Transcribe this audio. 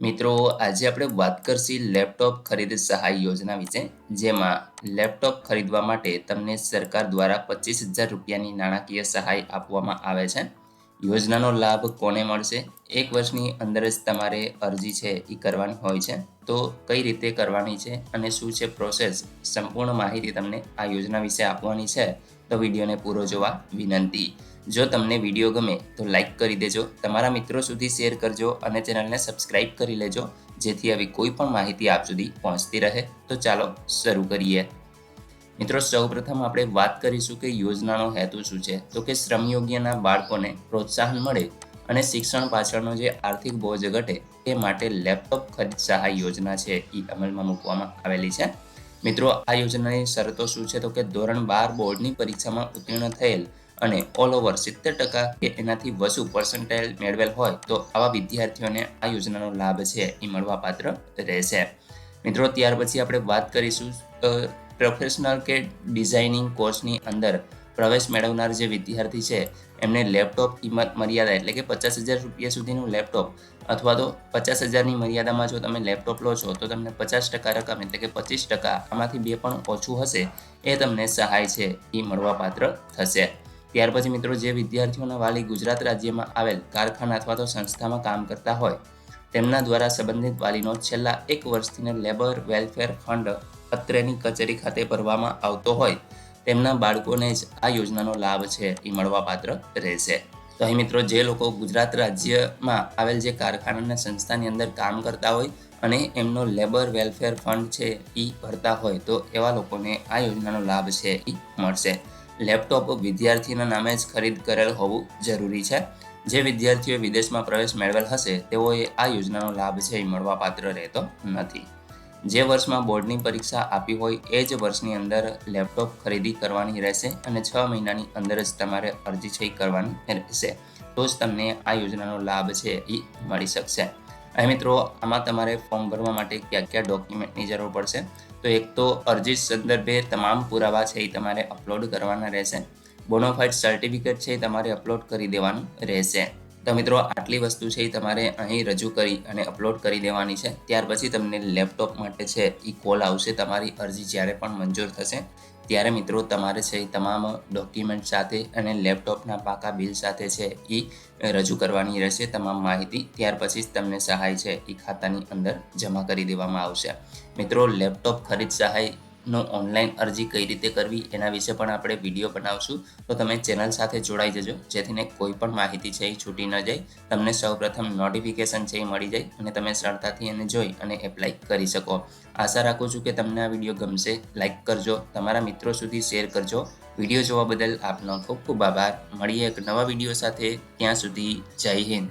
મિત્રો, આજે આપણે વાત કરશી લેપટોપ ખરીદ સહાય યોજના વિશે, જેમાં લેપટોપ ખરીદવા માટે તમને સરકાર દ્વારા 25,000 રૂપિયાની નાણાકીય સહાય આપવામાં આવે છે. યોજનાનો લાભ કોને મળશે? 1 વર્ષની અંદર જ તમારે અરજી છે એ કરવાની હોય છે. તો કઈ રીતે કરવાની છે અને શું છે પ્રોસેસ, સંપૂર્ણ માહિતી તમને આ યોજના વિશે આપવાની છે. તો વિડીયોને પૂરો જોવા વિનંતી. જો તમને વિડીયો ગમે તો લાઈક કરી દેજો, તમારા મિત્રો સુધી શેર કરજો અને ચેનલને સબસ્ક્રાઇબ કરી લેજો, જેથી આવી કોઈ પણ માહિતી આપ સુધી પહોંચતી રહે. તો ચાલો શરૂ કરીએ. મિત્રો, સૌપ્રથમ આપણે વાત કરીશું કે યોજનાનો હેતુ શું છે. તો કે શ્રમયોગ્યના બાળકોને પ્રોત્સાહન મળે અને શિક્ષણ પાછળનો જે આર્થિક બોજ ઘટે તે માટે લેપટોપ ખરીદ સહાય યોજના છે એ અમલમાં મૂકવામાં આવેલી છે. મિત્રો, આ યોજનાની શરતો શું છે? તો કે ધોરણ 12 બોર્ડની પરીક્ષામાં ઉત્તીર્ણ થયેલ અને ઓલ ઓવર 70% કે એનાથી વધુ પર્સન્ટાઇલ મેળવેલ હોય તો આવા વિદ્યાર્થીઓને આ યોજનાનો લાભ છે એ મળવાપાત્ર રહેશે. મિત્રો, ત્યાર પછી આપણે વાત કરીશું પ્રોફેશનલ કે ડિઝાઇનિંગ કોર્સની અંદર પ્રવેશ મેળવનાર જે વિદ્યાર્થી છે એમને લેપટોપ કિંમત મર્યાદા એટલે કે 50,000 રૂપિયા સુધીનું લેપટોપ અથવા તો 50,000ની મર્યાદામાં જો તમે લેપટોપ લો છો તો તમને 50% રકમ એટલે કે 25%, આમાંથી 2 પણ ઓછું હશે એ તમને સહાય છે એ મળવાપાત્ર થશે. ત્યાર પછી મિત્રો, જે વિદ્યાર્થીઓના વાલી ગુજરાત રાજ્યમાં આવેલ કારખાના અથવા તો સંસ્થામાં કામ કરતા હોય તેમના દ્વારા સંબંધિત વાલીનો છેલ્લા 1 વર્ષથી લેબર વેલફેર ફંડ અત્રેની કચેરી ખાતે ભરવામાં આવતો હોય તેમના બાળકોને જ આ યોજનાનો લાભ છે એ મળવાપાત્ર રહેશે. તો અહીં મિત્રો, જે લોકો ગુજરાત રાજ્યમાં આવેલ જે કારખાના અને સંસ્થાની અંદર કામ કરતા હોય અને એમનો લેબર વેલફેર ફંડ છે એ ભરતા હોય તો એવા લોકોને આ યોજનાનો લાભ છે એ મળશે. લેપટોપ વિદ્યાર્થીના નામે જ ખરીદ કરેલ હોવું જરૂરી છે. જે વિદ્યાર્થીઓએ વિદેશમાં પ્રવેશ મેળવેલ હશે તેઓએ આ યોજનાનો લાભ છે એ મળવાપાત્ર રહેતો નથી. જે વર્ષમાં બોર્ડની પરીક્ષા આપી હોય એ જ વર્ષની અંદર લેપટોપ ખરીદી કરવાની રહેશે અને 6 મહિનાની અંદર જ તમારે અરજી છે કરવાની રહેશે. તો જ તમને આ યોજનાનો લાભ છે એ મળી શકશે. અને મિત્રો, આમાં તમારે ફોર્મ ભરવા માટે કયા ડોક્યુમેન્ટની જરૂર પડશે? તો એક તો અરજી સંદર્ભે તમામ પુરાવા છે એ તમારે અપલોડ કરવાના રહેશે. બોનોફાઇડ સર્ટિફિકેટ છે એ તમારે અપલોડ કરી દેવાનું રહેશે. તો મિત્રો, આટલી વસ્તુ છે એ તમારે અહીં રજૂ કરી અને અપલોડ કરી દેવાની છે. ત્યાર પછી તમને લેપટોપ માટે છે એ કોલ આવશે. તમારી અરજી જ્યારે પણ મંજૂર થશે ત્યારે મિત્રો તમારે છે એ તમામ ડોક્યુમેન્ટ સાથે અને લેપટોપના પાકા બિલ સાથે છે એ રજૂ કરવાની રહેશે તમામ માહિતી. ત્યાર પછી જ તમને સહાય છે એ ખાતાની અંદર જમા કરી દેવામાં આવશે. મિત્રો, લેપટોપ ખરીદ સહાયનો ઓનલાઈન અરજી કઈ રીતે કરવી એના વિશે પણ આપણે વિડીયો બનાવશું. તો તમે ચેનલ સાથે જોડાઈ જજો, જેથીને કોઈ પણ માહિતી છે એ છૂટી ન જાય. તમને સૌપ્રથમ નોટિફિકેશન છે એ મળી જાય અને તમે સરળતાથી એને જોઈ અને એપ્લાય કરી શકો. આશા રાખું છું કે તમને આ વિડીયો ગમશે. લાઈક કરજો, તમારા મિત્રો સુધી શેર કરજો. વિડીયો જોવા બદલ આપનો ખૂબ ખૂબ આભાર. મળીએ એક નવા વિડીયો સાથે. ત્યાં સુધી જય હિન્દ.